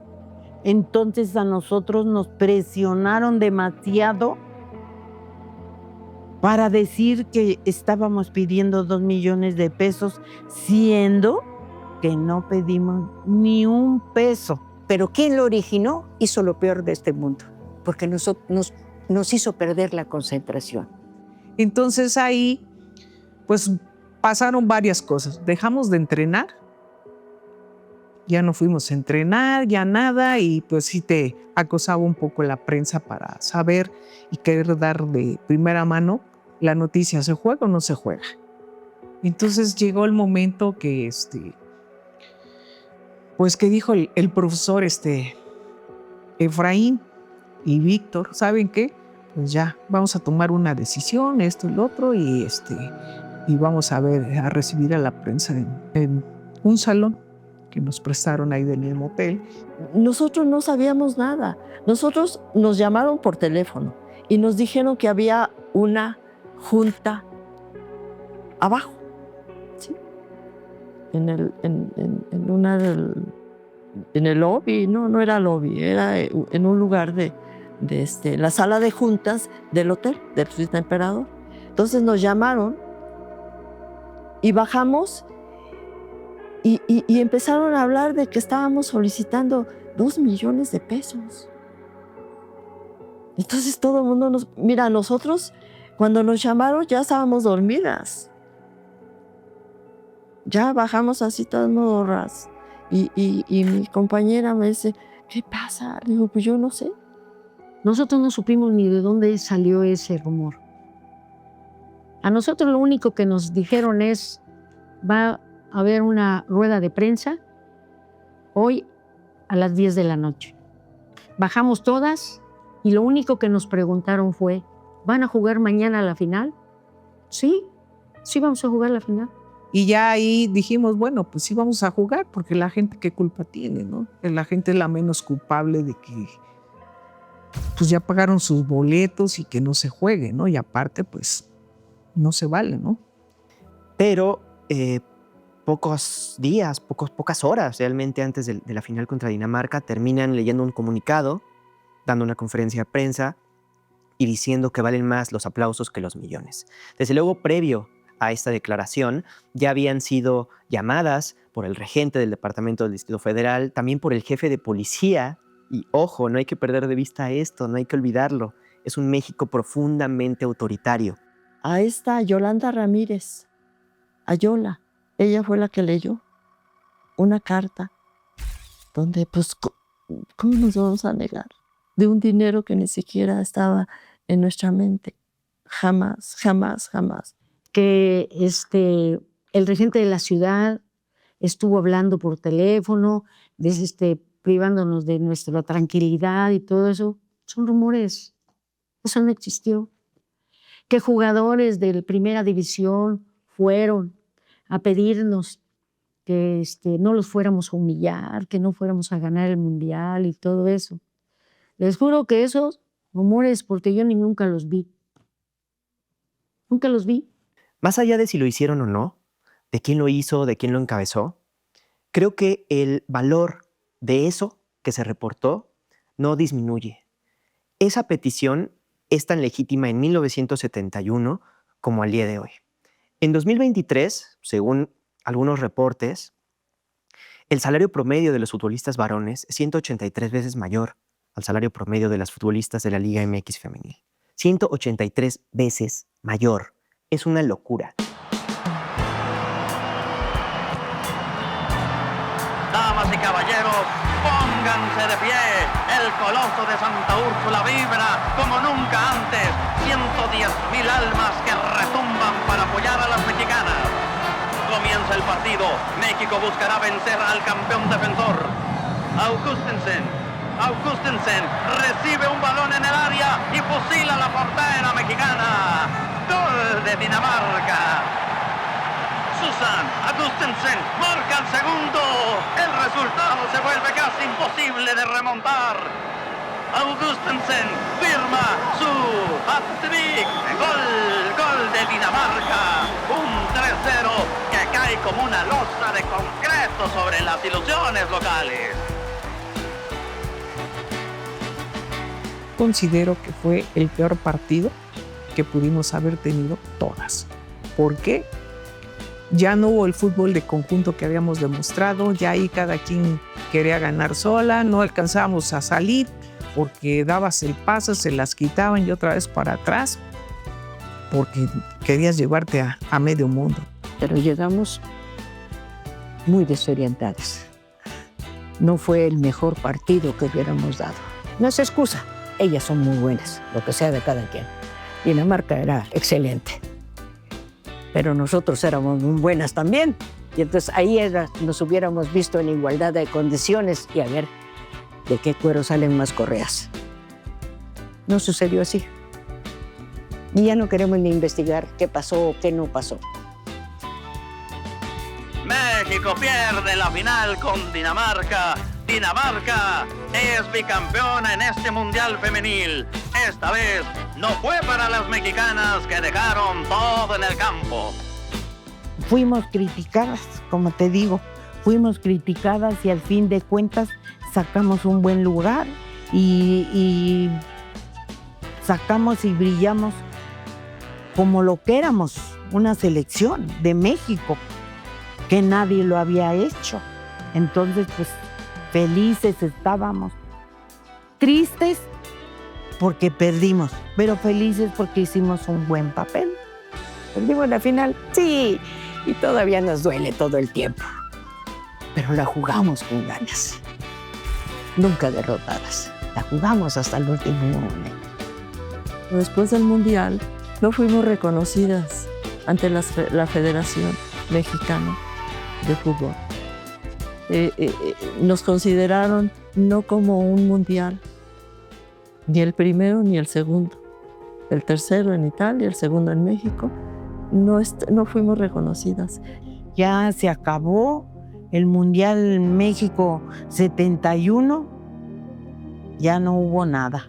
Entonces a nosotros nos presionaron demasiado para decir que estábamos pidiendo 2 millones de pesos, siendo que no pedimos ni un peso. Pero quien lo originó hizo lo peor de este mundo, porque nos hizo perder la concentración. Entonces ahí, pues pasaron varias cosas. Dejamos de entrenar, ya no fuimos a entrenar, ya nada, y pues sí te acosaba un poco la prensa para saber y querer dar de primera mano la noticia, ¿se juega o no se juega? Entonces llegó el momento que, pues que dijo el profesor Efraín y Víctor, ¿saben qué? Pues ya, vamos a tomar una decisión, esto y lo otro, y vamos a recibir a la prensa en un salón que nos prestaron ahí del mismo hotel. Nosotros no sabíamos nada. Nosotros nos llamaron por teléfono y nos dijeron que había una junta abajo, ¿sí? En el lobby, no era lobby, era en un lugar de la sala de juntas del hotel, del Suiza Emperador. Entonces nos llamaron y bajamos y empezaron a hablar de que estábamos solicitando 2 millones de pesos. Entonces todo el mundo mira, nosotros cuando nos llamaron ya estábamos dormidas. Ya bajamos así todas modorras. Y mi compañera me dice, ¿qué pasa? Le digo, pues yo no sé. Nosotros no supimos ni de dónde salió ese rumor. A nosotros lo único que nos dijeron es, va a haber una rueda de prensa hoy a las 10 de la noche. Bajamos todas y lo único que nos preguntaron fue, ¿van a jugar mañana la final? Sí, sí vamos a jugar la final. Y ya ahí dijimos, bueno, pues sí vamos a jugar, porque la gente qué culpa tiene, ¿no? La gente es la menos culpable de que pues ya pagaron sus boletos y que no se juegue, ¿no? Y aparte, pues no se vale, ¿no? Pero pocos días, pocas horas realmente antes de la final contra Dinamarca, terminan leyendo un comunicado, dando una conferencia de prensa y diciendo que valen más los aplausos que los millones. Desde luego, previo a esta declaración, ya habían sido llamadas por el regente del Departamento del Distrito Federal, también por el jefe de policía, y ojo, no hay que perder de vista esto, no hay que olvidarlo, es un México profundamente autoritario. A esta Yolanda Ramírez, a Yola, ella fue la que leyó una carta donde, pues, ¿cómo nos vamos a negar? De un dinero que ni siquiera estaba en nuestra mente. Jamás, jamás, jamás. Que el regente de la ciudad estuvo hablando por teléfono, privándonos de nuestra tranquilidad y todo eso, son rumores. Eso no existió. Que jugadores de primera división fueron a pedirnos que no los fuéramos a humillar, que no fuéramos a ganar el mundial y todo eso. Les juro que esos rumores, porque yo ni nunca los vi. Nunca los vi. Más allá de si lo hicieron o no, de quién lo hizo, de quién lo encabezó, creo que el valor de eso que se reportó no disminuye. Esa petición es tan legítima en 1971 como al día de hoy. En 2023, según algunos reportes, el salario promedio de los futbolistas varones es 183 veces mayor al salario promedio de las futbolistas de la Liga MX femenil. 183 veces mayor. Es una locura. Damas y caballeros, pónganse de pie. El coloso de Santa Úrsula vibra como nunca antes. 110,000 almas que retumban para apoyar a las mexicanas. Comienza el partido. México buscará vencer al campeón defensor. Augustensen recibe un balón en el área y fusila a la portera mexicana. Gol de Dinamarca. Susan Augustensen marca el segundo. El resultado se vuelve casi imposible de remontar. Augustensen firma su hat-trick. Gol de Dinamarca. Un 3-0 que cae como una losa de concreto sobre las ilusiones locales. Considero que fue el peor partido que pudimos haber tenido todas. ¿Por qué? Ya no hubo el fútbol de conjunto que habíamos demostrado, ya ahí cada quien quería ganar sola, no alcanzábamos a salir porque dabas el paso, se las quitaban y otra vez para atrás porque querías llevarte a medio mundo. Pero llegamos muy desorientadas. No fue el mejor partido que hubiéramos dado. No es excusa, ellas son muy buenas, lo que sea de cada quien. Dinamarca era excelente, pero nosotros éramos muy buenas también. Y entonces ahí nos hubiéramos visto en igualdad de condiciones y a ver de qué cuero salen más correas. No sucedió así. Y ya no queremos ni investigar qué pasó o qué no pasó. México pierde la final con Dinamarca. Dinamarca es bicampeona en este Mundial Femenil. Esta vez no fue para las mexicanas que dejaron todo en el campo. Fuimos criticadas, como te digo, fuimos criticadas y al fin de cuentas sacamos un buen lugar y sacamos y brillamos como lo que éramos, una selección de México, que nadie lo había hecho. Entonces, pues, felices estábamos. Tristes porque perdimos, pero felices porque hicimos un buen papel. ¿Perdimos la final? Sí, y todavía nos duele todo el tiempo. Pero la jugamos con ganas. Nunca derrotadas. La jugamos hasta el último momento. Después del Mundial, no fuimos reconocidas ante la Federación Mexicana de Fútbol. Nos consideraron no como un mundial, ni el primero ni el segundo. El tercero en Italia, el segundo en México. No fuimos reconocidas. Ya se acabó el Mundial México 71, ya no hubo nada.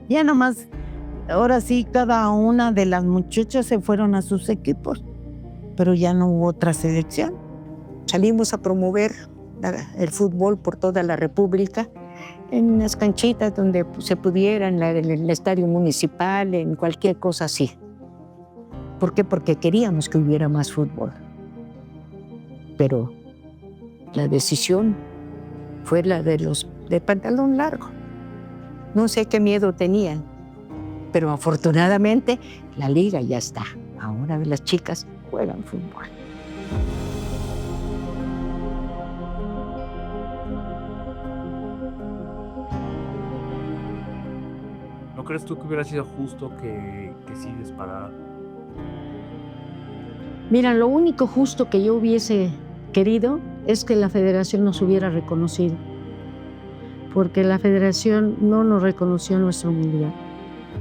Ya nomás, ahora sí, cada una de las muchachas se fueron a sus equipos, pero ya no hubo otra selección. Salimos a promover el fútbol por toda la República, en las canchitas donde se pudiera, en el estadio municipal, en cualquier cosa así. ¿Por qué? Porque queríamos que hubiera más fútbol. Pero la decisión fue la de los de pantalón largo. No sé qué miedo tenían, pero afortunadamente la liga ya está. Ahora las chicas juegan fútbol. ¿No crees tú que hubiera sido justo que sí disparara? Mira, lo único justo que yo hubiese querido es que la federación nos hubiera reconocido. porque la federación no nos reconoció nuestro mundial.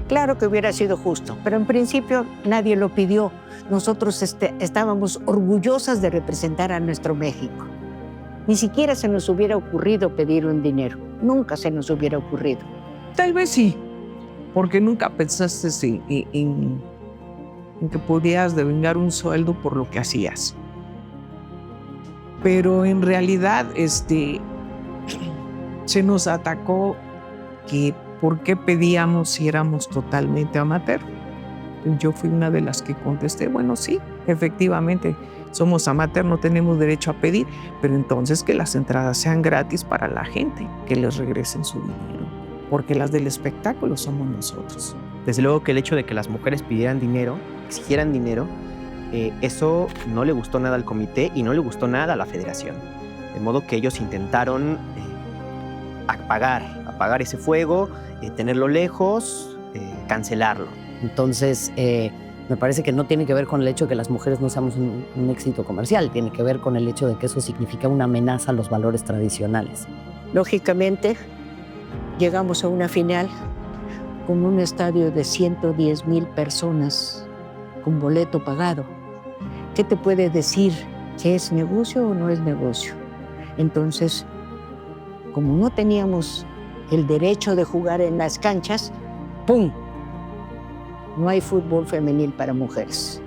Claro que hubiera sido justo, pero en principio nadie lo pidió. Nosotros estábamos orgullosas de representar a nuestro México. Ni siquiera se nos hubiera ocurrido pedir un dinero. Nunca se nos hubiera ocurrido. Tal vez sí, porque nunca pensaste en que podías devengar un sueldo por lo que hacías. Pero en realidad se nos atacó que por qué pedíamos si éramos totalmente amateur. Yo fui una de las que contesté, bueno, sí, efectivamente, somos amateur, no tenemos derecho a pedir, pero entonces que las entradas sean gratis para la gente, que les regresen su dinero, porque las del espectáculo somos nosotros. Desde luego que el hecho de que las mujeres pidieran dinero, exigieran dinero, eso no le gustó nada al comité y no le gustó nada a la federación. De modo que ellos intentaron apagar ese fuego, tenerlo lejos, cancelarlo. Entonces, me parece que no tiene que ver con el hecho de que las mujeres no seamos un éxito comercial, tiene que ver con el hecho de que eso significa una amenaza a los valores tradicionales. Lógicamente, llegamos a una final con un estadio de 110,000 personas, con boleto pagado. ¿Qué te puede decir que es negocio o no es negocio? Entonces, como no teníamos el derecho de jugar en las canchas, ¡pum! No hay fútbol femenil para mujeres.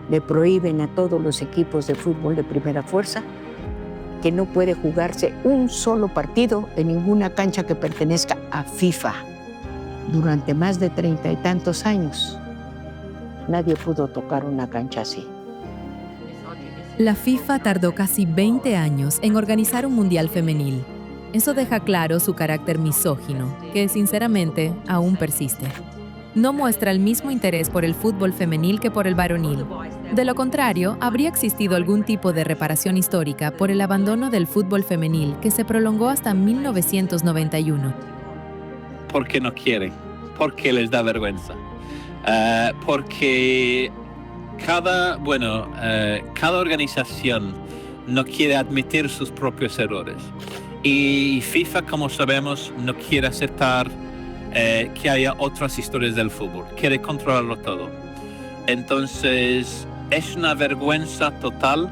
Le prohíben a todos los equipos de fútbol de primera fuerza que no puede jugarse un solo partido en ninguna cancha que pertenezca a FIFA. Durante más de 30 y tantos años, nadie pudo tocar una cancha así. La FIFA tardó casi 20 años en organizar un mundial femenil. Eso deja claro su carácter misógino, que sinceramente aún persiste. No muestra el mismo interés por el fútbol femenil que por el varonil. De lo contrario, habría existido algún tipo de reparación histórica por el abandono del fútbol femenil que se prolongó hasta 1991. Porque no quieren, porque les da vergüenza, porque cada organización no quiere admitir sus propios errores. Y FIFA, como sabemos, no quiere aceptar que haya otras historias del fútbol, quiere controlarlo todo. Entonces, es una vergüenza total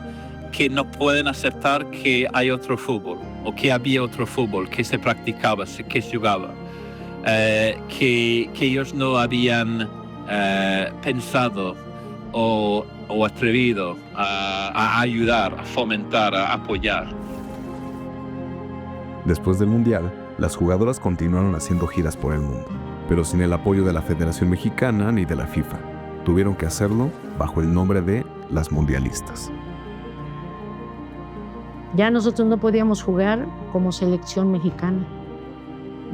que no pueden aceptar que hay otro fútbol, o que había otro fútbol, que se practicaba, que se jugaba, que ellos no habían pensado o atrevido a ayudar, a fomentar, a apoyar. Después del Mundial, las jugadoras continuaron haciendo giras por el mundo, pero sin el apoyo de la Federación Mexicana ni de la FIFA. Tuvieron que hacerlo bajo el nombre de las mundialistas. Ya nosotros no podíamos jugar como selección mexicana.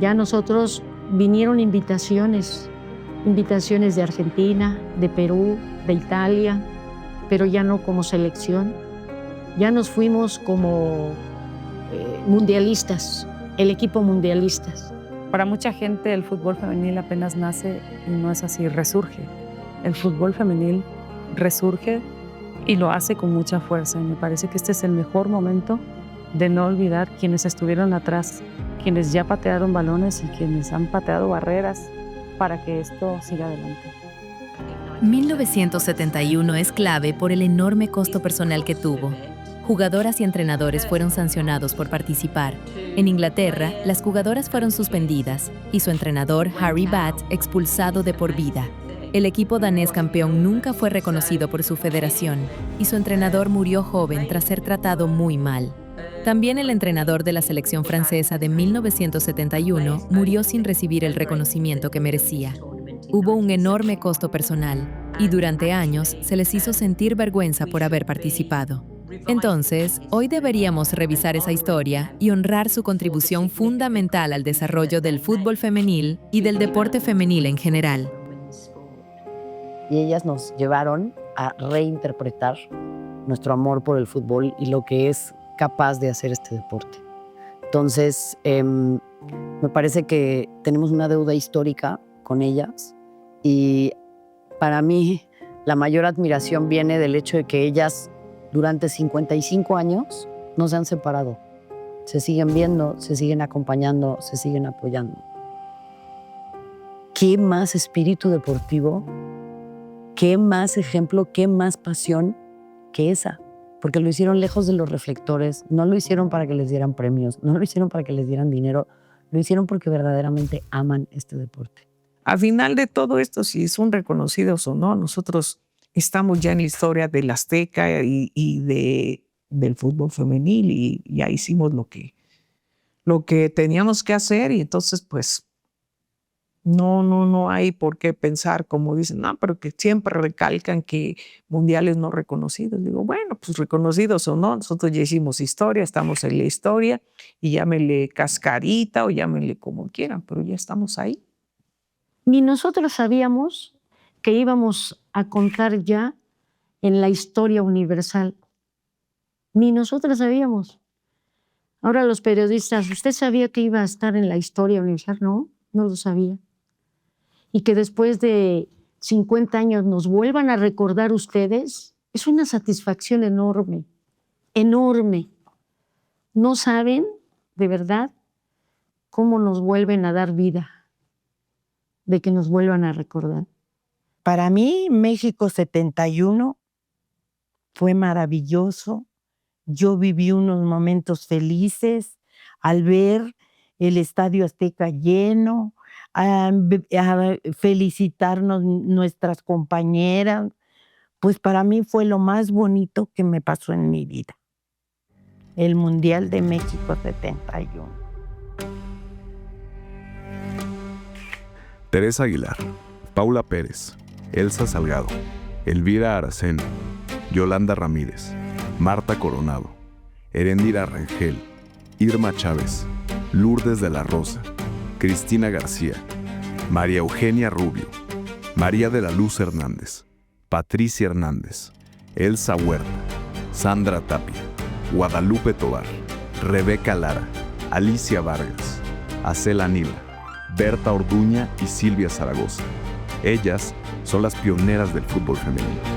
Ya nosotros vinieron invitaciones de Argentina, de Perú, de Italia, pero ya no como selección. Ya nos fuimos como mundialistas, el equipo mundialistas. Para mucha gente el fútbol femenil apenas nace y no es así, resurge. El fútbol femenil resurge y lo hace con mucha fuerza. Y me parece que este es el mejor momento de no olvidar quienes estuvieron atrás, quienes ya patearon balones y quienes han pateado barreras para que esto siga adelante. 1971 es clave por el enorme costo personal que tuvo. Jugadoras y entrenadores fueron sancionados por participar. En Inglaterra, las jugadoras fueron suspendidas y su entrenador, Harry Batt, expulsado de por vida. El equipo danés campeón nunca fue reconocido por su federación y su entrenador murió joven tras ser tratado muy mal. También el entrenador de la selección francesa de 1971 murió sin recibir el reconocimiento que merecía. Hubo un enorme costo personal y durante años se les hizo sentir vergüenza por haber participado. Entonces, hoy deberíamos revisar esa historia y honrar su contribución fundamental al desarrollo del fútbol femenil y del deporte femenil en general. Y ellas nos llevaron a reinterpretar nuestro amor por el fútbol y lo que es capaz de hacer este deporte. Entonces, me parece que tenemos una deuda histórica con ellas y para mí la mayor admiración viene del hecho de que ellas durante 55 años no se han separado. se siguen viendo, se siguen acompañando, se siguen apoyando. ¿Qué más espíritu deportivo? ¿Qué más ejemplo? ¿Qué más pasión que esa? Porque lo hicieron lejos de los reflectores, no lo hicieron para que les dieran premios, no lo hicieron para que les dieran dinero, lo hicieron porque verdaderamente aman este deporte. Al final de todo esto, si son reconocidos o no, nosotros estamos ya en la historia del Azteca y del fútbol femenil y ya hicimos lo que teníamos que hacer y entonces pues no hay por qué pensar como dicen, no, pero que siempre recalcan que mundiales no reconocidos. Digo, bueno, pues reconocidos o no, nosotros ya hicimos historia, estamos en la historia y llámenle cascarita o llámenle como quieran, pero ya estamos ahí. Ni nosotros sabíamos que íbamos a contar ya en la historia universal. Ni nosotros sabíamos. Ahora los periodistas, ¿usted sabía que iba a estar en la historia universal? No, no lo sabía. Y que después de 50 años nos vuelvan a recordar ustedes, es una satisfacción enorme, enorme. No saben, de verdad, cómo nos vuelven a dar vida, de que nos vuelvan a recordar. Para mí, México 71 fue maravilloso. Yo viví unos momentos felices al ver el Estadio Azteca lleno, a felicitarnos nuestras compañeras. Pues para mí fue lo más bonito que me pasó en mi vida. El Mundial de México 71. Teresa Aguilar, Paula Pérez, Elsa Salgado, Elvira Aracena, Yolanda Ramírez, Marta Coronado, Erendira Rangel, Irma Chávez, Lourdes de la Rosa, Cristina García, María Eugenia Rubio, María de la Luz Hernández, Patricia Hernández, Elsa Huerta, Sandra Tapia, Guadalupe Tobar, Rebeca Lara, Alicia Vargas, Acela Nila, Berta Orduña y Silvia Zaragoza. Ellas son las pioneras del fútbol femenino.